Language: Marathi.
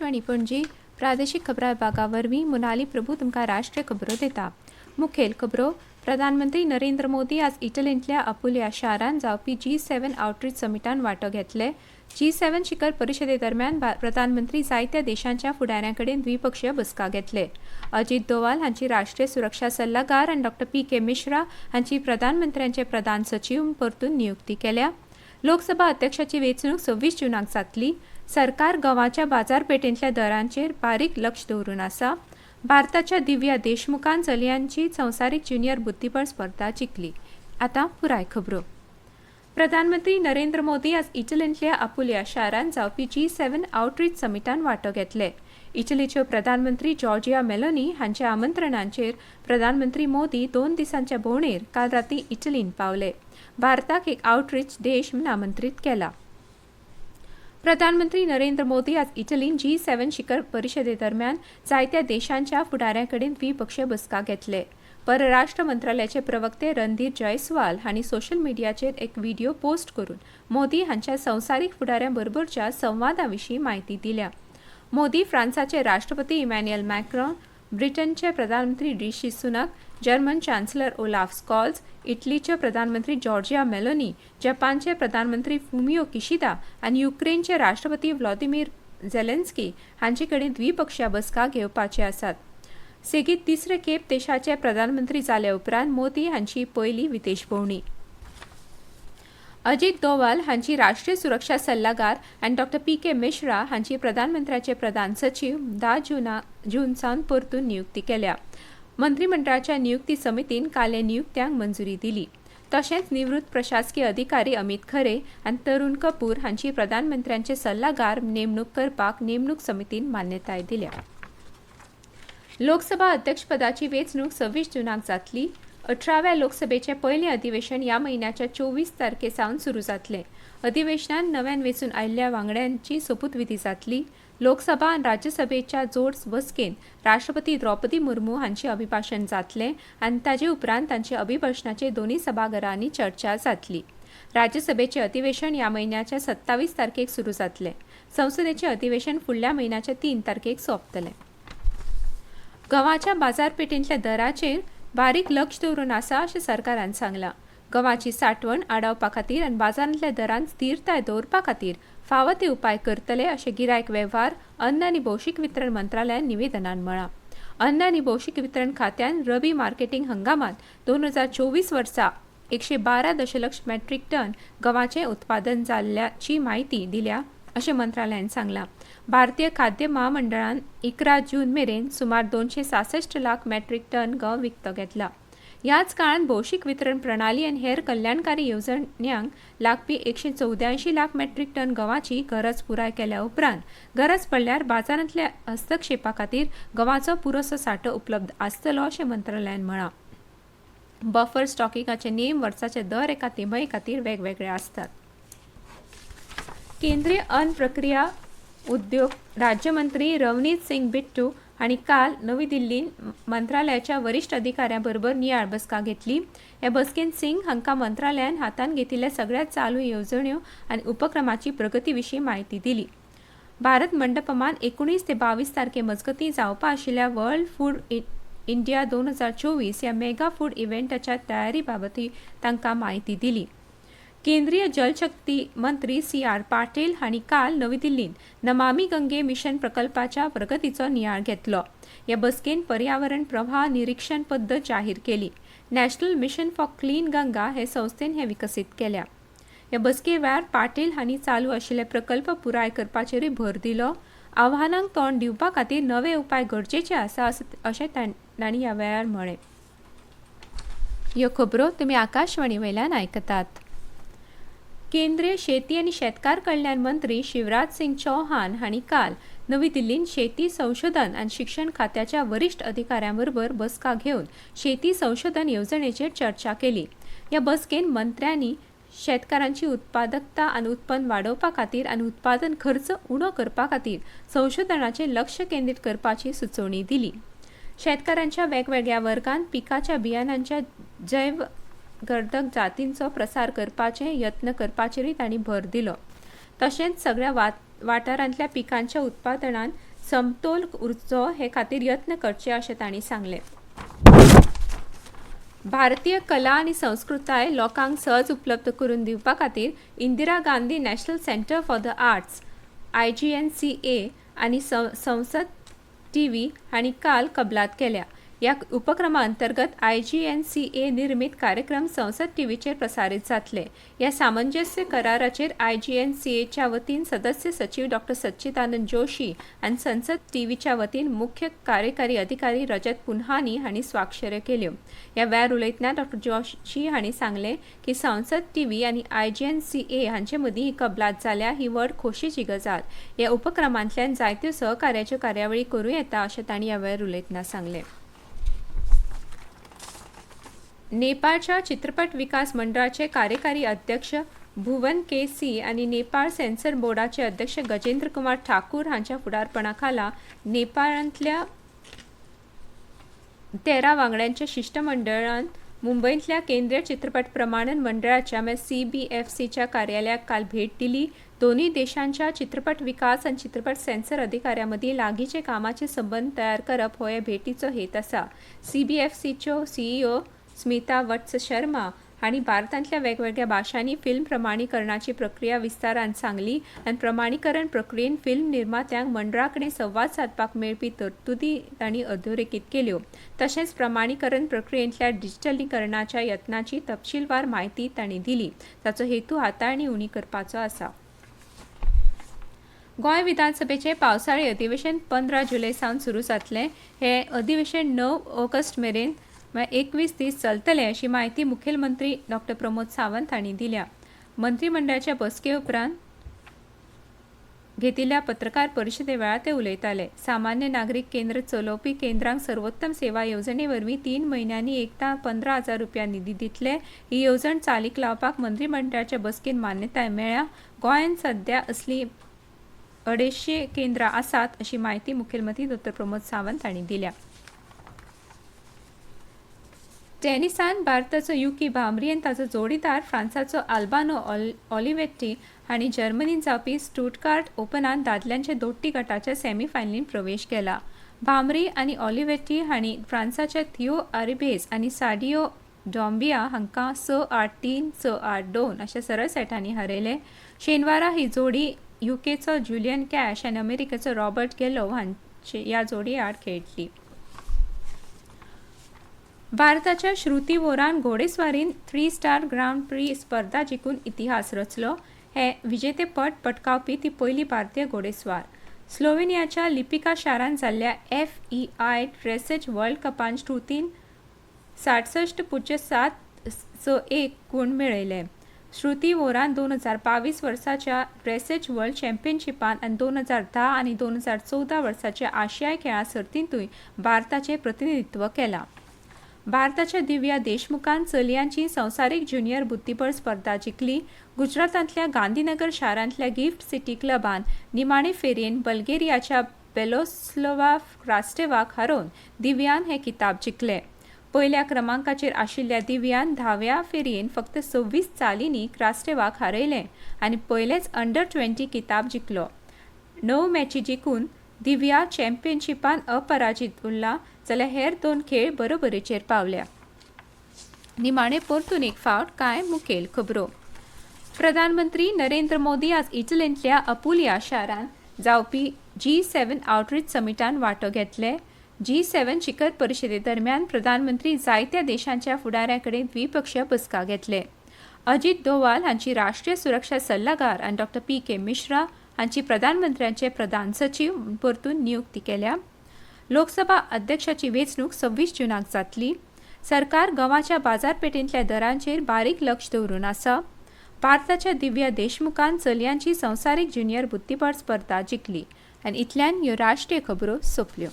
आकाशवाणी पणजी प्रादेशीक खबरां विभागा वरवीं मोनाली प्रभू तुमकां राष्ट्रीय खबरो दिता। मुखेल खबरो प्रधानमंत्री नरेंद्र मोदी आज इटलींतल्या अपुलिया शारांत जावपी G7 आउटरीच समिटान वांटो घेतले। G7 शिखर परिशदे दरम्यान प्रधानमंत्री जायत्या देशांच्या फुडाऱ्यांकडेन द्विपक्षीय बसका घेतले। अजित डोवाल हांची राष्ट्रीय सुरक्षा सल्लागार आनी डॉ. P.K. मिश्रा हांची प्रधानमंत्र्यांचे प्रधान सचिव परतून नियुक्ती केल्या। लोकसभा अध्यक्षाची वेंचणूक 26 जूनाक जातली। सरकार गंवाच्या बाजारपेठेंतल्या दरांचेर बारीक लक्ष दवरून आसा। भारताच्या दिव्या देशमुखान चलयांची संवसारीक ज्युनियर बुद्धीबळ स्पर्धा जिखली। आतां पुराय खबरो। प्रधानमंत्री नरेंद्र मोदी आज इटलींतल्या अपुलिया शारांत जावपी G7 आउटरीच समिटान वांटो घेतले। इटलीच्यो प्रधानमंत्री जॉर्जिया मेलोनी हांच्या आमंत्रणाचेर प्रधानमंत्री मोदी 2 दिसांच्या भोंवडेर काल रातीं इटलींत पावले। भारताक एक आउटरीच देश म्हूण आमंत्रीत केला। प्रधानमंत्री नरेंद्र मोदी आज इटलीन G7 शिखर परिशदे दरम्यान जायत्या देशांच्या फुडाऱ्यांकडेन द्विपक्षीय बसका घेतले। परराष्ट्र मंत्रालयाचे प्रवक्ते रणधीर जयस्वाल हांणी सोशल मिडियाचेर एक व्हिडिओ पोस्ट करून मोदी हांच्या संवसारीक फुडाऱ्यांबरोबरच्या संवादाविशीं म्हायती दिल्या। मोदी फ्रांसाचे राष्ट्रपती इमॅन्युएल मॅक्रॉन, ब्रिटनचे प्रधानमंत्री Rishi Sunak, German chancellor Olaf Scholz, इटलीचे प्रधानमंत्री जॉर्जिया मेलोनी, जपानचे प्रधानमंत्री फुमियो किशिदा आनी युक्रेनचे राष्ट्रपती व्लादिमीर झेलेन्स्की हांचे कडेन द्विपक्षीय बसका घेवपाचे आसात। सेगीत तिसरे खेप देशाचे प्रधानमंत्री जाले उपरांत मोदी हांची पयली विदेश भोंवडी। अजित डोवाल हांची राष्ट्रीय सुरक्षा सल्लागार आनी डॉ. P.K. मिश्रा हांची प्रधानमंत्र्याचे प्रधान सचिव 10 जून सावन परतून नियुक्ती केल्या। मंत्रिमंडळाच्या नियुक्ती समितीन काल ह्या नियुक्त्यांक मंजुरी दिली। तशेंच निवृत्त प्रशासकीय अधिकारी अमित खरे आनी तरुण कपूर हांची प्रधानमंत्र्यांचे सल्लागार नेमणूक करपाक नेमणूक समितीन मान्यताय दिल्या। लोकसभा अध्यक्षपदाची वेंचणूक 26 जूनाक जातली। 18व्या लोकसभेचे पयले अधिवेशन ह्या म्हयन्याच्या 24 तारखेसावन सुरू जातले। अधिवेशनात नव्यान वेंचून आयिल्ल्या वांगड्यांची सोपूतविधी जातली। लोकसभा आनी राज्यसभेच्या जोड बसकेन राष्ट्रपती द्रौपदी मुर्मू हांचे अभिभाशण जातले आनी ताचे उपरांत तांचे अभिभाशणाचे दोन्ही सभाघरांनी चर्चा जातली। राज्यसभेचे अधिवेशन ह्या म्हयन्याच्या 27 तारखेक सुरू जातले। संसदेचे अधिवेशन फुडल्या म्हयन्याच्या 3 तारखेक सोंपतले। गंवाच्या बाजारपेठेंतल्या दरांचेर बारीक लक्ष दवरून आसा अशें सरकारान सांगलां। गंवाची सांठवण आडावपा खातीर आनी बाजारांतल्या दरांत स्थिरताय दवरपा खातीर फावो ते उपाय करतले अशें गिरायक वेव्हार, अन्न आनी भौशीक वितरण मंत्रालयान निवेदनान म्हळां। अन्न आनी भौशीक वितरण खात्यान रबी मार्केटिंग हंगामात 2024 वर्सा 112 दशलक्ष मेट्रीक टन गंवाचें उत्पादन जाल्ल्याची म्हायती दिल्या अशें मंत्रालयान सांगलां। भारतीय खाद्य महामंडळान 11 जून मेरेन सुमार 266 लाख मेट्रीक टन गंव विकतो घेतला। ह्याच काळात भौशीक वितरण प्रणाली आनी हेर कल्याणकारी येवजण्यांक लागपी 184 लाख मेट्रीक टन गंवाची गरज पुराय केल्या उपरांत गरज पडल्यार बाजारांतल्या हस्तक्षेपा खातीर गंवाचो पुरोसो सांठो उपलब्ध आसतलो अशें मंत्रालयान म्हळां। बफर स्टॉकिंगाचे नेम वर्साच्या दर एका तिमाही खातीर वेगवेगळे आसतात। केंद्रीय अन्न प्रक्रिया उद्योग राज्यमंत्री रवनीत सिंग बिट्टू हांणी काल नवी दिल्लींत मंत्रालयाच्या वरिश्ठ अधिकाऱ्यांबरोबर नियाळ बसका घेतली। ह्या बसकेंत सिंग हांकां मंत्रालयान हातांत घेतिल्ल्या सगळ्या चालू येवजण्यो आनी उपक्रमांची प्रगती विशीं म्हायती दिली। भारत मंडपमान 19 ते 22 तारखे मजगतीं जावपा आशिल्ल्या वर्ल्ड फूड इंडिया 2024 ह्या मेगा फूड इव्हेंटाच्या तयारी बाबतीं तांकां म्हायती दिली। केंद्रीय जलशक्ती मंत्री C.R. पाटील हांणी काल नवी दिल्लींत नमामी गंगे मिशन प्रकल्पाच्या प्रगतीचो नियाळ घेतलो। ह्या बसकेन पर्यावरण प्रवाह निरीक्षण पद्दत जाहीर केली। National mission for clean Ganga हे संस्थेन हे विकसीत केल्या। ह्या बसके वेळार पाटील हांणी चालू आशिल्ले प्रकल्प पुराय करपाचेरूय भर दिलो। आव्हानांक तोंड दिवपा खातीर नवे उपाय गरजेचे आसा अशें तांणी ह्या वेळार म्हळें। ह्यो खबरो तुमी आकाशवाणी वयल्यान आयकतात। केंद्रीय शेती आनी शेतकार कल्याण मंत्री शिवराज सिंग चौहान हांणी काल नवी दिल्लींत शेती संशोधन आनी शिक्षण खात्याच्या वरिश्ठ अधिकाऱ्यांबरोबर बसका घेवन शेती संशोधन येवजणेचेर चर्चा केली। ह्या बसकेन मंत्र्यांनी शेतकारांची उत्पादकता आनी उत्पन्न वाडोवपा खातीर आनी उत्पादन खर्च उणो करपा खातीर संशोधनाचेर लक्ष केंद्रीत करपाची सुचोवणी दिली। शेतकारांच्या वेगवेगळ्या वर्गांत पिकाच्या बियाणांच्या जैव गर्दक जातींचो प्रसार करपाचे यत्न करपाचेरूय तांणी भर दिलो। तशेंच सगळ्या वाठारांतल्या पिकांच्या उत्पादनांत समतोल उरचो हे खातीर यत्न करचे अशें तांणी सांगलें. भारतीय कला आनी संस्कृताय लोकांक सहज उपलब्ध करून दिवपा खातीर Indira Gandhi national centre for the arts IGNCA आनी संसद TV हांणी काल कबलात केल्या. ह्या उपक्रमा अंतर्गत IGNCA निर्मित कार्यक्रम संसद TVचेर प्रसारीत जातले. ह्या सामंजस्य कराराचेर IGNCAच्या वतीन सदस्य सचिव डॉ. सच्चिदानंद जोशी आनी संसद TVच्या वतीन मुख्य कार्यकारी अधिकारी रजत पुन्हानी हांणी स्वाक्षऱ्यो केल्यो. ह्या वेळार उलयतना डॉ. जोशी हांणी सांगलें की संसद TV आनी IGNCA हांचे मदीं ही कबलात जाल्या ही व्हड खोशेची गजाल. ह्या उपक्रमांतल्यान जायत्यो सहकार्याच्यो कार्यावळी करूं येता अशें तांणी ह्या वेळार उलयतना सांगलें. नेपाळच्या चित्रपट विकास मंडळाचे कार्यकारी अध्यक्ष भुवन KC आनी नेपाळ सेन्सर बोर्डाचे अध्यक्ष गजेंद्र कुमार ठाकूर हांच्या फुडारपणाखाला नेपाळांतल्या 13 वांगड्यांच्या शिष्टमंडळान मुंबईतल्या केंद्रीय चित्रपट प्रमाणन मंडळाच्या CBFCच्या कार्यालयाक काल भेट दिली. दोन्ही देशांच्या चित्रपट विकास आनी चित्रपट सेन्सर अधिकाऱ्यांमदीं लागींचे कामाचे संबंध तयार करप हो ह्या भेटीचो हेत आसा. CBFCच्यो CEO स्मिता वत्स शर्मा हांणी भारतांतल्या वेगवेगळ्या भाशांनी फिल्म प्रमाणीकरणाची प्रक्रिया विस्तारान सांगली आनी प्रमाणीकरण प्रक्रियेन फिल्म निर्मात्यांक मंडळा कडेन संवाद सादपाक मेळपी तरतुदी तांणी अधोरेखीत केल्यो. तशेंच प्रमाणीकरण प्रक्रियेंतल्या डिजिटलीकरणाच्या यत्नांची तपशीलवार म्हायती तांणी दिली, जाचो हेतू हाताळणी उणी करपाचो आसा. गोंय विधानसभेचे पावसाळी अधिवेशन 15 जुलय सावन सुरू जातलें. हे अधिवेशन 9 ऑगस्ट मेरेन 21 दीस चलतले अशी माहिती मुखेलमंत्री डॉ. प्रमोद सावंत हांणी दिल्या. मंत्रिमंडळाच्या बसके उपरांत घेतिल्ल्या पत्रकार परिशदे वेळार ते उलयताले. सामान्य नागरीक केंद्र चलोवपी केंद्रांक सर्वोत्तम सेवा येवजणे वरवीं 3 म्हयन्यांनी एकदां 15,000 रुपया निधी दितले. ही येवजण चालीक लावपाक मंत्रिमंडळाच्या बसकेन मान्यताय मेळ्ळ्या. गोंयांत सध्या असली 250 केंद्रां आसात अशी माहिती मुखेलमंत्री डॉ. प्रमोद सावंत हांणी दिल्या. टेनिसान भारताचो युकी भांबरी आनी ताचो जोडीदार फ्रांसाचो आल्बानो ऑलिव्हेटी हांणी जर्मनींत जावपी स्टुटगार्ट ओपनांत दादल्यांच्या दोट्टी गटाच्या सेमीफायनलींत प्रवेश केला. भांबरी आनी ऑलिव्हेटी हांणी फ्रांसाच्या थियो आरिबेज आनी साडियो डॉम्बिया हांकां 6-8, 3, 6-8, 2 अशा सरळ सेटांनी हारयले. शेनवारा ही जोडी UKचो जुलियन कॅश आनी अमेरिकेचो रॉबर्ट गेलो हांचे ह्या जोडी आड खेळटली. भारताच्या श्रुती वोरान घोडेस्वारीन 3 स्टार ग्रांड प्री स्पर्धा जिखून इतिहास रचलो. हे विजेतेपद पटकावपी ती पहिली भारतीय घोडेस्वार. स्लोवेनियाच्या लिपिका शारान जाल्ल्या FEI ड्रेसेज वर्ल्ड कपान श्रुतीन 67.761 गुण मेळयले. श्रुती वोरान 2022 वर्साच्या ड्रेसेज वर्ल्ड चॅम्पियनशिपान आनी 2010 आनी 2014 वर्साच्या आशियाई खेळां सर्तींतूय भारताचें प्रतिनिधित्व केलां. भारताच्या दिव्या देशमुखान चलयांची संवसारीक ज्युनियर बुद्धीबळ स्पर्धा जिखली. गुजरातांतल्या गांधीनगर शारांतल्या गिफ्ट सिटी क्लबान निमाणे फेरयेन बल्गेरियाच्या बेलोस्लोवा क्रास्टेवाक हारोवन दिव्यान हे किताब जिखले. पयल्या क्रमांकाचेर आशिल्ल्या दिव्यान 10व्या फेरयेन फक्त 26 चालींनी क्रास्टेवाक हारयले आनी पयलेच अंडर-20 किताब जिखलो. 9 मॅची जिखून दिव्या चॅम्पियनशिपान अपराजीत उरला जाल्यार हेर 2 खेळ बरोबरीचेर पावल्या. निमाणे परतून एक फावट कांय मुखेल खबरो. प्रधानमंत्री नरेंद्र मोदी आज इटलींतल्या अपुलिया शारान जावपी G7 आउटरीच समिटान वांटो घेतले. G7 शिखर परिशदे दरम्यान प्रधानमंत्री जायत्या देशांच्या फुडाऱ्यां कडेन द्विपक्षीय बसका घेतले. अजित डोवाल हांची राष्ट्रीय सुरक्षा सल्लागार आनी डॉ. PK मिश्रा हांची प्रधानमंत्र्यांचे प्रधान सचिव परतून नियुक्ती केल्या. लोकसभा अध्यक्षाची वेंचणूक 26 जूनाक जातली. सरकार गंवाच्या बाजारपेठेंतल्या दरांचेर बारीक लक्ष दवरून आसा. भारताच्या दिव्या देशमुखान चलयांची संवसारीक ज्युनियर बुद्धीबळ स्पर्धा जिखली. आनी इतल्यान ह्यो राष्ट्रीय खबरो सोंपल्यो.